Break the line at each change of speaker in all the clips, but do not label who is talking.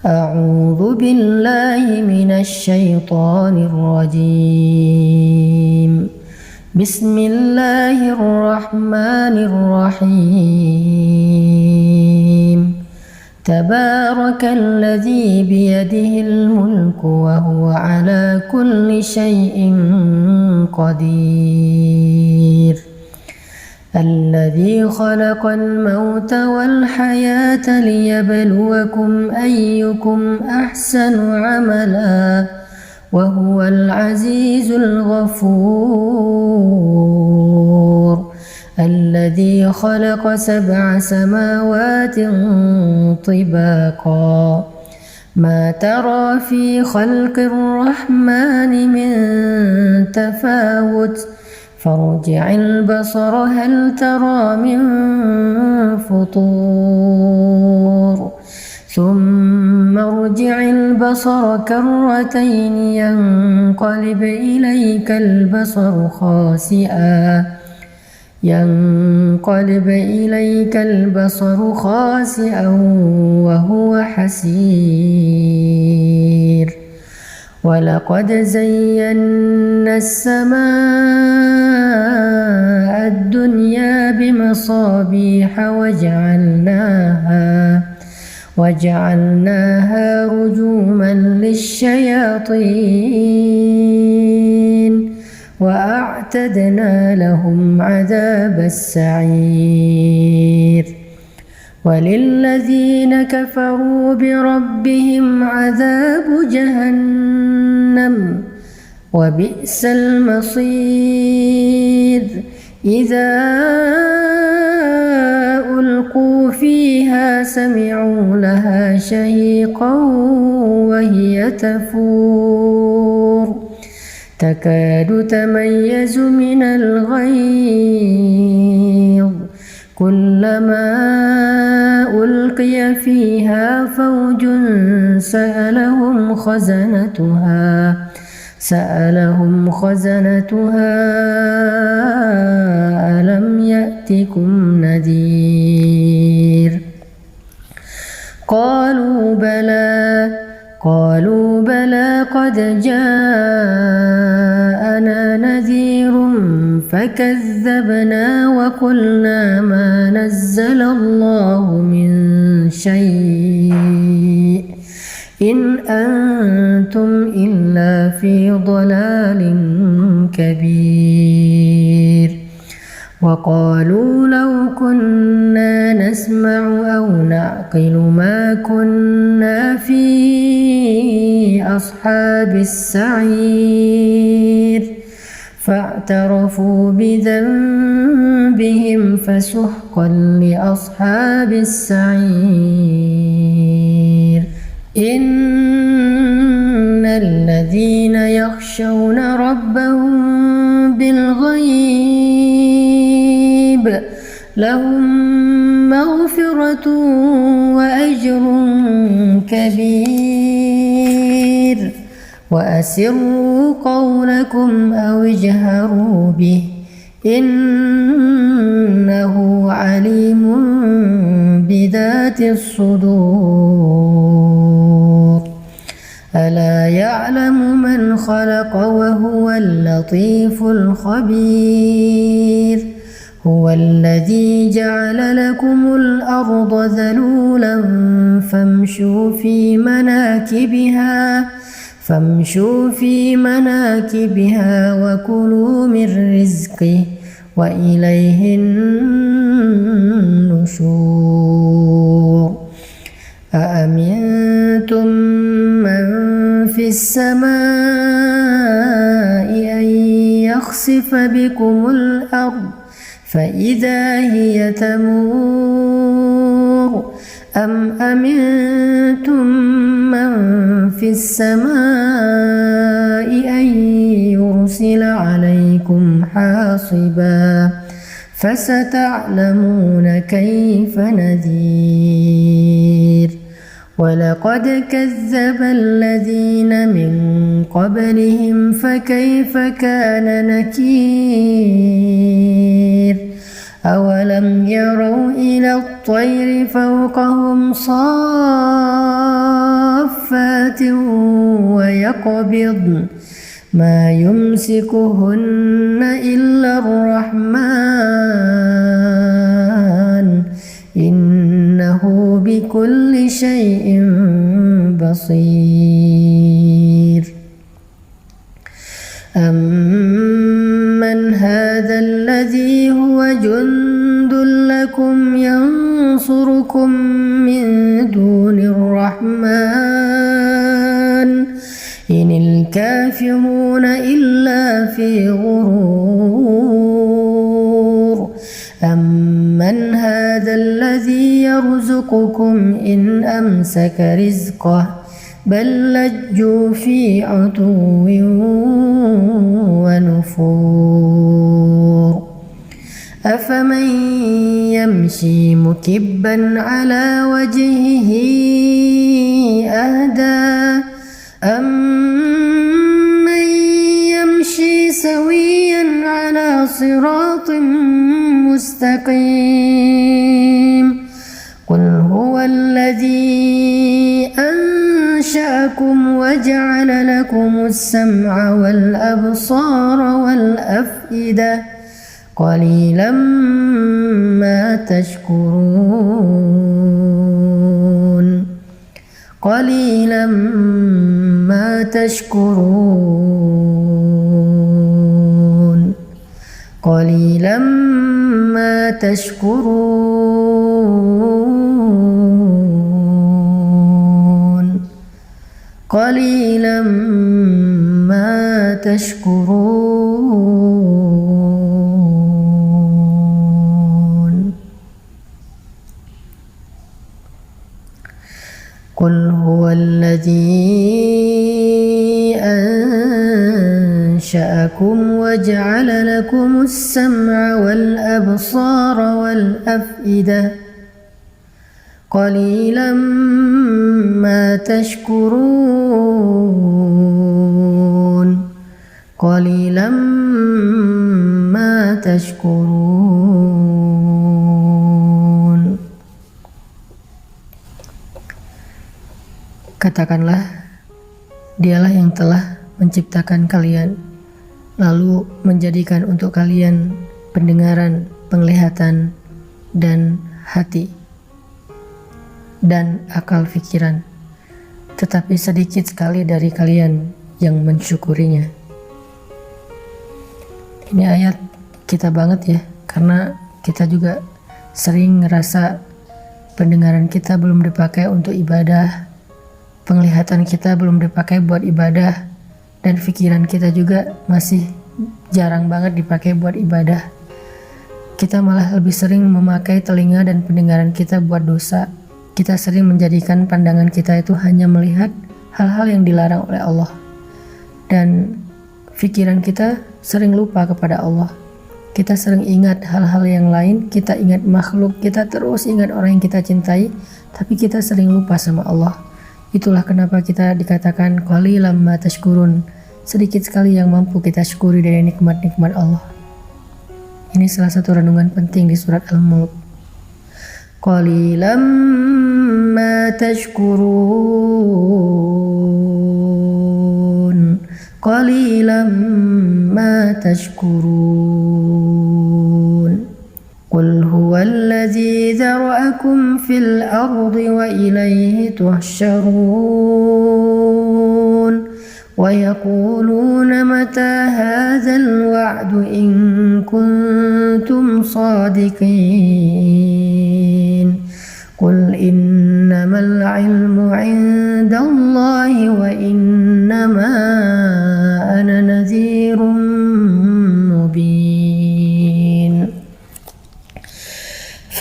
أعوذ بالله من الشيطان الرجيم. بسم الله الرحمن الرحيم. تبارك الذي بيده الملك وهو على كل شيء قدير. الذي خلق الموت والحياة ليبلوكم أيكم أحسن عملا وهو العزيز الغفور. الذي خلق 7 سماوات طباقا ما ترى في خلق الرحمن من تفاوت فارجع البصر هل ترى من فطور ثم ارجع البصر كرتين ينقلب إليك البصر خاسئا وهو حسير. ولقد زينا السماء الدنيا بمصابيح وجعلناها رجوما للشياطين وأعتدنا لهم عذاب السعير. وللذين كفروا بربهم عذاب جهنم وبئس المصير. إذا ألقوا فيها سمعوا لها شهيقا وهي تفور تكاد تميز من الغيظ كلما ألقي فيها فوج سألهم خزنتها ألم يأتكم نذير. قالوا بلى قد جاءنا نذير فكذبنا وقلنا ما نزل الله من شيء إن أنتم إلا في ضلال كبير. وقالوا لو كنا نسمع أو نعقل ما كنا في أصحاب السعير فاعترفوا بذنبهم فسحقا لأصحاب السعير. إن الذين يخشون ربهم بالغيب لهم مغفرة وأجر كبير. وأسروا قولكم أو اجهروا به إنه عليم بذات الصدور. ألا يعلم من خلق وهو اللطيف الخبير. هو الذي جعل لكم الأرض ذلولا فامشوا في مناكبها وكلوا من رزقه وإليه النشور. أأمنتم من في السماء أن يخسف بكم الأرض فإذا هي تمور أم أمنتم من في السماء أن يرسل عليكم حاصبا فستعلمون كيف نذير. ولقد كذب الذين من قبلهم فكيف كان نكير. أولم يروا إلى الطير فوقهم صافات سماوات ويقبضن ما يمسكهن إلا الرحمن إنه بكل شيء بصير أمن هذا الذي هو جند لكم ينصركم من دون الرحمن إن الكافرون إلا في غرور أمن هذا الذي يرزقكم إن أمسك رزقه بل لجوا في عتو ونفور أفمن يمشي مكبا على وجهه أهدى أمن يمشي سويا على صراط مستقيم قل هو الذي أنشأكم وجعل لكم السمع والأبصار والأفئدة قليلا ما تشكرون قليلا ما تشكرون قليلا ما تشكرون قليلا ما تشكرون قل هو الذي أنشأكم وجعل لكم السمع والأبصار والأفئدة قليلا ما تشكرون قليلا ما تشكرون. Katakanlah, dialah yang telah menciptakan kalian, lalu menjadikan untuk kalian pendengaran, penglihatan, dan hati, dan akal pikiran. Tetapi sedikit sekali dari kalian yang mensyukurinya. Ini ayat kita banget ya, karena kita juga sering ngerasa pendengaran kita belum dipakai untuk ibadah, penglihatan kita belum dipakai buat ibadah, dan pikiran kita juga masih jarang banget dipakai buat ibadah. Kita malah lebih sering memakai telinga dan pendengaran kita buat dosa. Kita sering menjadikan pandangan kita itu hanya melihat hal-hal yang dilarang oleh Allah, dan pikiran kita sering lupa kepada Allah. Kita sering ingat hal-hal yang lain, kita ingat makhluk, kita terus ingat orang yang kita cintai, tapi kita sering lupa sama Allah. Itulah kenapa kita dikatakan qalilan ma tashkurun, sedikit sekali yang mampu kita syukuri dari nikmat-nikmat Allah. Ini salah satu renungan penting di surat Al-Mulk. Qalilan ma tashkurun, qalilan ma tashkurun. Qul huwallazi zara'akum fil ardi wa ilayhi tuhsyarun. Wa yaquluna mata hadzal wa'du in kuntum shadiqin. Qul innamal ilmu 'indallahi wa innama ana nadhirun mubin.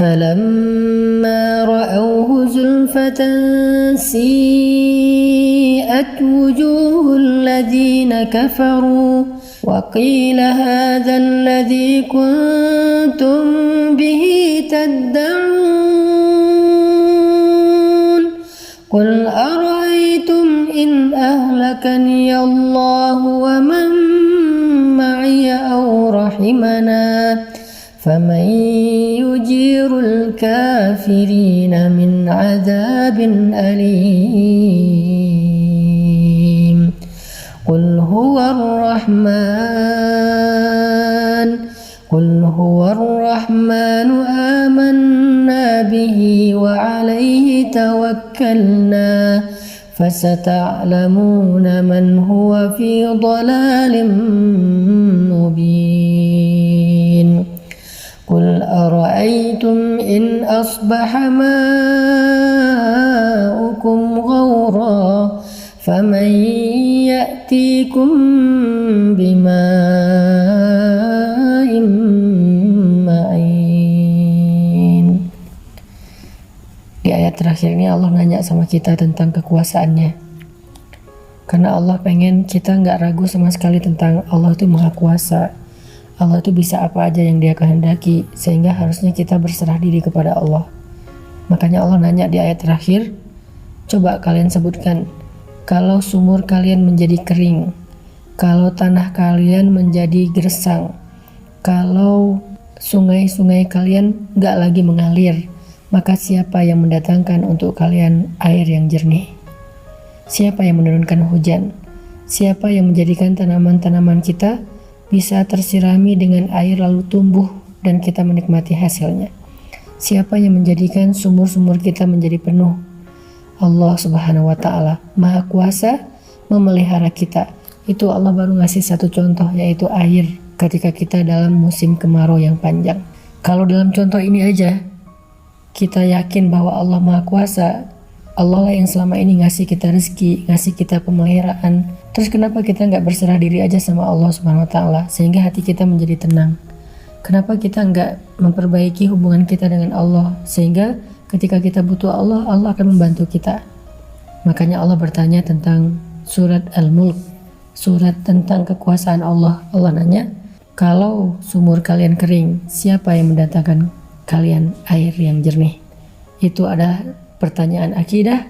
فلما رأوه زلفة سيئت وجوه الذين كفروا وقيل هذا الذي كنتم به تدعون قل أرأيتم إن أهلكني الله ومن معي أو رحمنا فمن يجير الكافرين من عذاب أليم. الرحمن قل هو الرحمن آمنا به وعليه توكلنا فستعلمون من هو في ضلال مبين قل أرأيتم إن أصبح ماؤكم غورا فمن يأتيكم بماء معين. Di ayat terakhir ini Allah nanya sama kita tentang kekuasaannya, karena Allah pengen kita nggak ragu sama sekali tentang Allah itu maha kuasa. Allah itu bisa apa aja yang dia kehendaki, sehingga harusnya kita berserah diri kepada Allah. Makanya Allah nanya di ayat terakhir, coba kalian sebutkan, kalau sumur kalian menjadi kering, kalau tanah kalian menjadi gersang, kalau sungai-sungai kalian nggak lagi mengalir, maka siapa yang mendatangkan untuk kalian air yang jernih? Siapa yang menurunkan hujan? Siapa yang menjadikan tanaman-tanaman kita bisa tersirami dengan air lalu tumbuh dan kita menikmati hasilnya? Siapa yang menjadikan sumur-sumur kita menjadi penuh? Allah Subhanahu wa Ta'ala, Maha Kuasa memelihara kita. Itu Allah baru ngasih satu contoh, yaitu air ketika kita dalam musim kemarau yang panjang. Kalau dalam contoh ini aja kita yakin bahwa Allah Maha Kuasa, Allah lah yang selama ini ngasih kita rezeki, ngasih kita pemeliharaan. Terus kenapa kita nggak berserah diri aja sama Allah Subhanahu Wa Taala sehingga hati kita menjadi tenang? Kenapa kita nggak memperbaiki hubungan kita dengan Allah sehingga ketika kita butuh Allah, Allah akan membantu kita? Makanya Allah bertanya tentang surat Al-Mulk, surat tentang kekuasaan Allah. Allah nanya, kalau sumur kalian kering, siapa yang mendatangkan kalian air yang jernih? Itu adalah pertanyaan akidah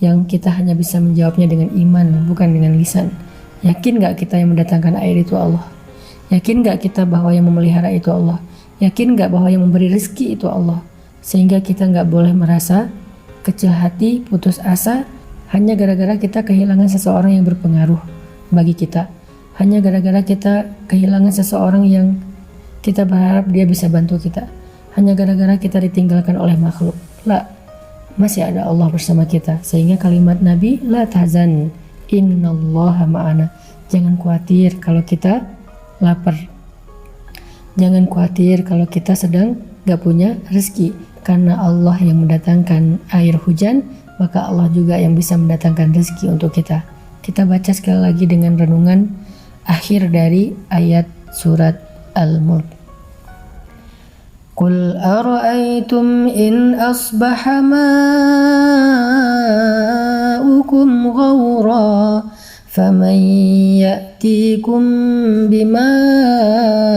yang kita hanya bisa menjawabnya dengan iman, bukan dengan lisan. Yakin gak kita yang mendatangkan air itu Allah? Yakin gak kita bahwa yang memelihara itu Allah? Yakin gak bahwa yang memberi rezeki itu Allah? Sehingga kita gak boleh merasa kecil hati, putus asa hanya gara-gara kita kehilangan seseorang yang berpengaruh bagi kita. Hanya gara-gara kita kehilangan seseorang yang kita berharap dia bisa bantu kita. Hanya gara-gara kita ditinggalkan oleh makhluk. La, masih ada Allah bersama kita. Sehingga kalimat Nabi, la tahzan, innallaha ma'ana. Jangan khawatir kalau kita lapar. Jangan khawatir kalau kita sedang gak punya rezeki. Karena Allah yang mendatangkan air hujan, maka Allah juga yang bisa mendatangkan rezeki untuk kita. Kita baca sekali lagi dengan renungan akhir dari ayat surat Al-Mulk. Qul ara'aytum in asbaha ma'ukum ghawra, faman ya'tikum bima'in